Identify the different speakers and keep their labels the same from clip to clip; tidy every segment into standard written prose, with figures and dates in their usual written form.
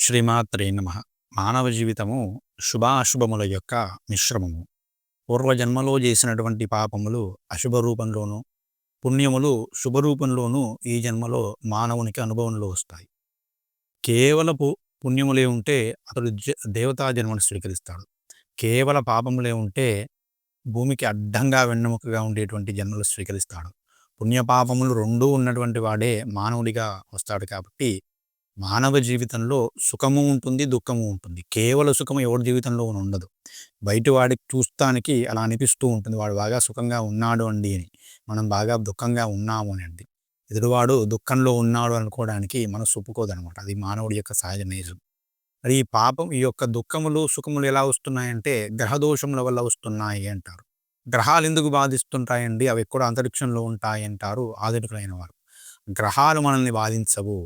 Speaker 1: శ్రీమాత్రే నమ. మానవ జీవితము శుభాశుభముల యొక్క మిశ్రమము. పూర్వజన్మలో చేసినటువంటి పాపములు అశుభ రూపంలోనూ, పుణ్యములు శుభరూపంలోనూ ఈ జన్మలో మానవునికి అనుభవంలో వస్తాయి. కేవలపు పుణ్యములే ఉంటే అతడు దేవతా జన్మను స్వీకరిస్తాడు. కేవల పాపములే ఉంటే భూమికి అడ్డంగా వెన్నెముకగా ఉండేటువంటి జన్మలు స్వీకరిస్తాడు. పుణ్యపాపములు రెండూ ఉన్నటువంటి వాడే మానవుడిగా వస్తాడు. కాబట్టి మానవ జీవితంలో సుఖము ఉంటుంది, దుఃఖము ఉంటుంది. కేవల సుఖము ఎవరి జీవితంలో ఉండదు. బయట వాడికి చూస్తానికి అలా అనిపిస్తూ ఉంటుంది, వాడు బాగా సుఖంగా ఉన్నాడు అండి అని, మనం బాగా దుఃఖంగా ఉన్నాము అనేది. ఎదురువాడు దుఃఖంలో ఉన్నాడు అనుకోవడానికి మనసు ఒప్పుకోదనమాట. అది మానవుడి యొక్క సహజ నైజం. మరి ఈ పాపం, ఈ యొక్క దుఃఖములు సుఖములు ఎలా వస్తున్నాయంటే గ్రహదోషముల వల్ల వస్తున్నాయి అంటారు. గ్రహాలు ఎందుకు బాధిస్తుంటాయండి? అవి ఎక్కడ అంతరిక్షంలో ఉంటాయి అంటారు ఆధునికులైన వారు. గ్రహాలు మనల్ని బాధించవు.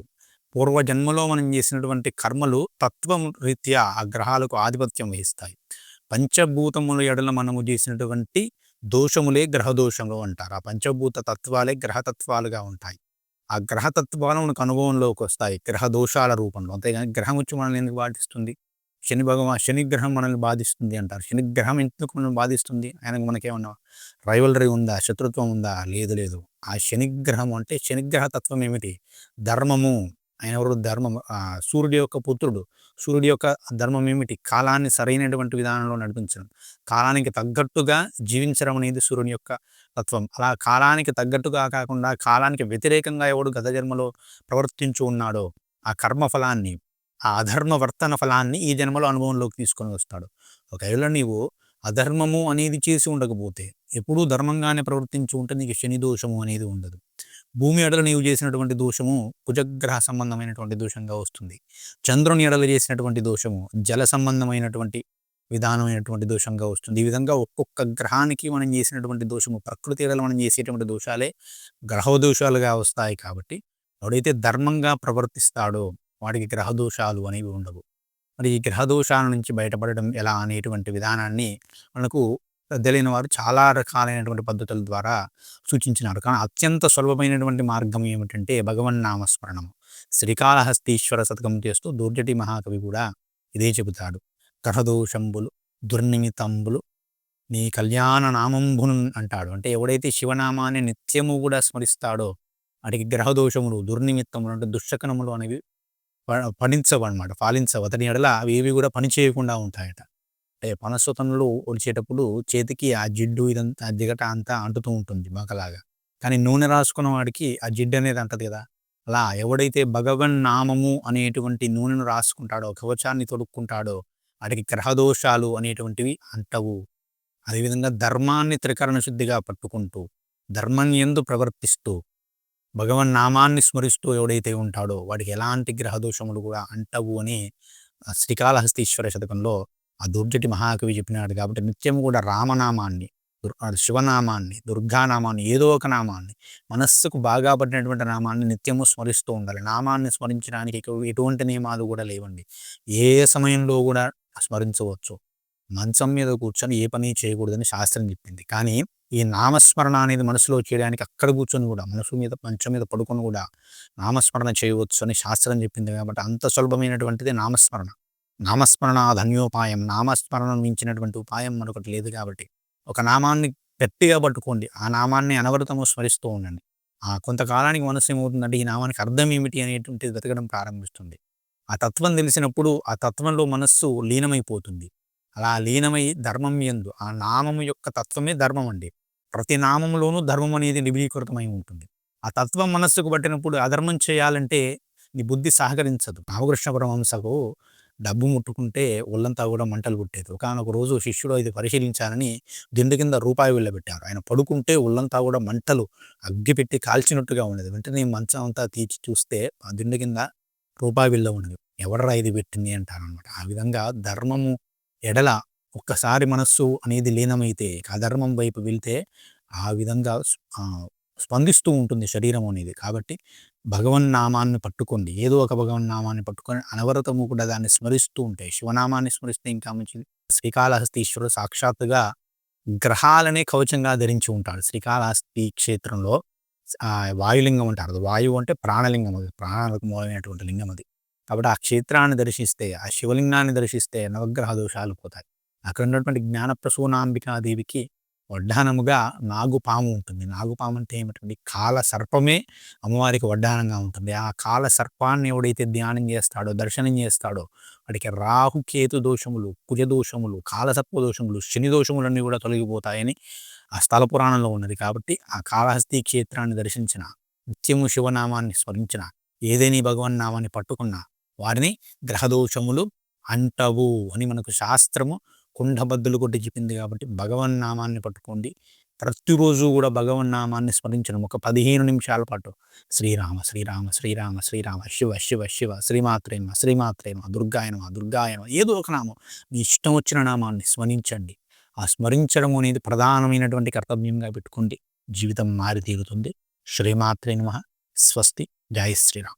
Speaker 1: పూర్వజన్మలో మనం చేసినటువంటి కర్మలు తత్వం రీత్యా ఆ గ్రహాలకు ఆధిపత్యం వహిస్తాయి. పంచభూతముల ఎడల మనము చేసినటువంటి దోషములే గ్రహదోషములు అంటారు. ఆ పంచభూత తత్వాలే గ్రహతత్వాలుగా ఉంటాయి. ఆ గ్రహతత్వాలు మనకు అనుభవంలోకి వస్తాయి గ్రహ దోషాల రూపంలో. అంతేగాని గ్రహం వచ్చి మనల్ని ఎందుకు బాధిస్తుంది? శనిగ్రహం మనల్ని బాధిస్తుంది అంటారు. శనిగ్రహం ఎందుకు మనల్ని బాధిస్తుంది? ఆయనకు మనకేమన్నా రైవలరీ ఉందా? శత్రుత్వం ఉందా? లేదు. ఆ శనిగ్రహం అంటే శనిగ్రహ తత్వం ఏమిటి? ధర్మము. ఆయన ఎవరు? ధర్మం. సూర్యుడి యొక్క పుత్రుడు. సూర్యుడి యొక్క ధర్మం ఏమిటి? కాలాన్ని సరైనటువంటి విధానంలో నడిపించడం, కాలానికి తగ్గట్టుగా జీవించడం అనేది సూర్యుని యొక్క తత్వం. అలా కాలానికి తగ్గట్టుగా కాకుండా కాలానికి వ్యతిరేకంగా ఎవడు గత జన్మలో ప్రవర్తించు ఉన్నాడో ఆ కర్మ ఫలాన్ని, ఆ అధర్మ వర్తన ఫలాన్ని ఈ జన్మలో అనుభవంలోకి తీసుకొని వస్తాడు. ఒకవేళ నీవు అధర్మము అనేది చేసి ఉండకపోతే, ఎప్పుడూ ధర్మంగానే ప్రవర్తించి ఉంటే నీకు శని దోషము అనేది ఉండదు. భూమి ఎడల నీవు చేసినటువంటి దోషము కుజగ్రహ సంబంధమైనటువంటి దోషంగా వస్తుంది. చంద్రుని ఎడల చేసినటువంటి దోషము జల సంబంధమైనటువంటి విధానమైనటువంటి దోషంగా వస్తుంది. ఈ విధంగా ఒక్కొక్క గ్రహానికి మనం చేసినటువంటి దోషము, ప్రకృతి ఎడల మనం చేసేటువంటి దోషాలే గ్రహ దోషాలుగా వస్తాయి. కాబట్టి ఎవడైతే ధర్మంగా ప్రవర్తిస్తాడో వాడికి గ్రహ దోషాలు అనేవి ఉండవు. మరి ఈ గ్రహ దోషాల నుంచి బయటపడడం ఎలా అనేటువంటి విధానాన్ని మనకు తెలియని వారు చాలా రకాలైనటువంటి పద్ధతుల ద్వారా సూచించినారు. కానీ అత్యంత సులభమైనటువంటి మార్గం ఏమిటంటే భగవన్నామస్మరణం. శ్రీకాళహస్తీశ్వర శతకం చేస్తూ దుర్జటి మహాకవి కూడా ఇదే చెబుతాడు. గ్రహదోషంబులు దుర్నిమితంబులు నీ కళ్యాణ నామంబును అంటాడు. అంటే ఎవడైతే శివనామాన్ని నిత్యము కూడా స్మరిస్తాడో వాటికి గ్రహదోషములు, దుర్నిమిత్తములు అంటే దుశ్శకనములు అనేవి ఫలించవు అనమాట. ఫాలించవు. అతని ఎడల అవి ఏవి కూడా పని చేయకుండా ఉంటాయట. అంటే పనసొతనులు ఒలిచేటప్పుడు చేతికి ఆ జిడ్డు ఇదంతా జిగట అంతా అంటుతూ ఉంటుంది బంకలాగా. కానీ నూనె రాసుకున్న వాడికి ఆ జిడ్డు అనేది అంటది కదా. అలా ఎవడైతే భగవన్ నామము అనేటువంటి నూనెను రాసుకుంటాడో, కవచాన్ని తొడుక్కుంటాడో వాడికి గ్రహదోషాలు అనేటువంటివి అంటవు. అదేవిధంగా ధర్మాన్ని త్రికరణ శుద్ధిగా పట్టుకుంటూ, ధర్మం యందు ప్రవర్తిస్తూ, భగవన్ నామాన్ని స్మరిస్తూ ఎవడైతే ఉంటాడో వాడికి ఎలాంటి గ్రహదోషములు కూడా అంటవు అని శ్రీకాళహస్తీశ్వర శతకంలో ఆ దుర్జటి మహాకవి చెప్పినాడు. కాబట్టి నిత్యం కూడా రామనామాన్ని, శివనామాన్ని, దుర్గానామాన్ని, ఏదో ఒక నామాన్ని, మనస్సుకు బాగా పడినటువంటి నామాన్ని నిత్యము స్మరిస్తూ ఉండాలి. నామాన్ని స్మరించడానికి ఎటువంటి నియమాలు కూడా లేవండి. ఏ సమయంలో కూడా స్మరించవచ్చు. మంచం మీద కూర్చొని ఏ పని చేయకూడదని శాస్త్రం చెప్పింది. కానీ ఈ నామస్మరణ అనేది మనసులో చేయడానికి అక్కడ కూర్చొని కూడా, మనసు మీద మంచం మీద పడుకొని కూడా నామస్మరణ చేయవచ్చు అని శాస్త్రం చెప్పింది. కాబట్టి అంత సులభమైనటువంటిది నామస్మరణ. నామస్మరణ ధన్యోపాయం. నామస్మరణ మించినటువంటి ఉపాయం మరొకటి లేదు. కాబట్టి ఒక నామాన్ని గట్టిగా పట్టుకోండి. ఆ నామాన్ని అనవరతము స్మరిస్తూ ఉండండి. కొంతకాలానికి మనసు ఏమవుతుందంటే ఈ నామానికి అర్థం ఏమిటి అనేటువంటిది వెతకడం ప్రారంభిస్తుంది. ఆ తత్వం తెలిసినప్పుడు ఆ తత్వంలో మనస్సు లీనమైపోతుంది. అలా లీనమై ధర్మం యందు, ఆ నామము యొక్క తత్వమే ధర్మం అండి. ప్రతి నామంలోనూ ధర్మం అనేది నిబిడీకృతమై ఉంటుంది. ఆ తత్వం మనస్సుకు పట్టినప్పుడు అధర్మం చేయాలంటే నీ బుద్ధి సహకరించదు. రామకృష్ణ పరమహంసకు డబ్బు ముట్టుకుంటే ఒళ్ళంతా కూడా మంటలు పుట్టేది. ఒకానొక రోజు శిష్యుడు ఇది పరిశీలించాలని దిండు కింద రూపాయి వెళ్ళబెట్టారు. ఆయన పడుకుంటే ఒళ్ళంతా కూడా మంటలు అగ్గి పెట్టి కాల్చినట్టుగా ఉండేది. వెంటనే మంచం అంతా తీర్చి చూస్తే ఆ దిండు కింద రూపాయి బిళ్ళ ఉన్నది. ఎవడరా ఇది పెట్టింది అంటారనమాట. ఆ విధంగా ధర్మము ఎడల ఒక్కసారి మనస్సు అనేది లీనమైతే, అధర్మం వైపు వెళ్తే ఆ విధంగా స్పందిస్తూ ఉంటుంది శరీరం అనేది. కాబట్టి భగవన్నామాన్ని పట్టుకోండి. ఏదో ఒక భగవన్నామాన్ని పట్టుకొని అనవరతము కూడా దాన్ని స్మరిస్తూ ఉంటే, శివనామాన్ని స్మరిస్తే ఇంకా మంచిది. శ్రీకాళహస్తీశ్వరుడు సాక్షాత్తుగా గ్రహాలనే కవచంగా ధరించి ఉంటాడు. శ్రీకాళహస్తి క్షేత్రంలో వాయులింగం అంటారు. వాయువు అంటే ప్రాణలింగం, అది ప్రాణాలకు మూలమైనటువంటి లింగం అది. కాబట్టి ఆ క్షేత్రాన్ని దర్శిస్తే, ఆ శివలింగాన్ని దర్శిస్తే నవగ్రహ దోషాలు పోతాయి. అక్కడ ఉన్నటువంటి జ్ఞానప్రసూనాంబికాదేవికి వడ్డాణముగా నాగుపాము ఉంటుంది. నాగుపాము అంటే ఏమిటండి? కాల సర్పమే అమ్మవారికి వడ్డాణంగా ఉంటుంది. ఆ కాల సర్పాన్ని ఎవడైతే ధ్యానం చేస్తాడో, దర్శనం చేస్తాడో వాడికి రాహు, కేతు దోషములు, కుజ దోషములు, కాలసర్ప దోషములు, శని దోషములన్నీ కూడా తొలగిపోతాయని ఆ స్థల పురాణంలో ఉన్నది. కాబట్టి ఆ కాళహస్తి క్షేత్రాన్ని దర్శించిన, నిత్యము శివనామాన్ని స్మరించిన, ఏదేని భగవన్నామాన్ని పట్టుకున్న వారిని గ్రహదోషములు అంటవు అని మనకు శాస్త్రము కుండబద్దలు కొట్టి చెప్పింది. కాబట్టి భగవన్నామాన్ని పట్టుకోండి. ప్రతిరోజు కూడా భగవన్నామాన్ని స్మరించడం ఒక 15 నిమిషాల పాటు శ్రీరామ శ్రీరామ శ్రీరామ శ్రీరామ శివ శివ శివ శ్రీమాత్రే నమః శ్రీమాత్రే నమః దుర్గాయ నమః దుర్గాయ నమః ఏదో ఒక నామం మీ ఇష్టం వచ్చిన నామాన్ని స్మరించండి. ఆ స్మరించడం అనేది ప్రధానమైనటువంటి కర్తవ్యంగా పెట్టుకోండి. జీవితం మారి తీరుతుంది. శ్రీమాత్రే నమః. స్వస్తి. జై శ్రీరామ్.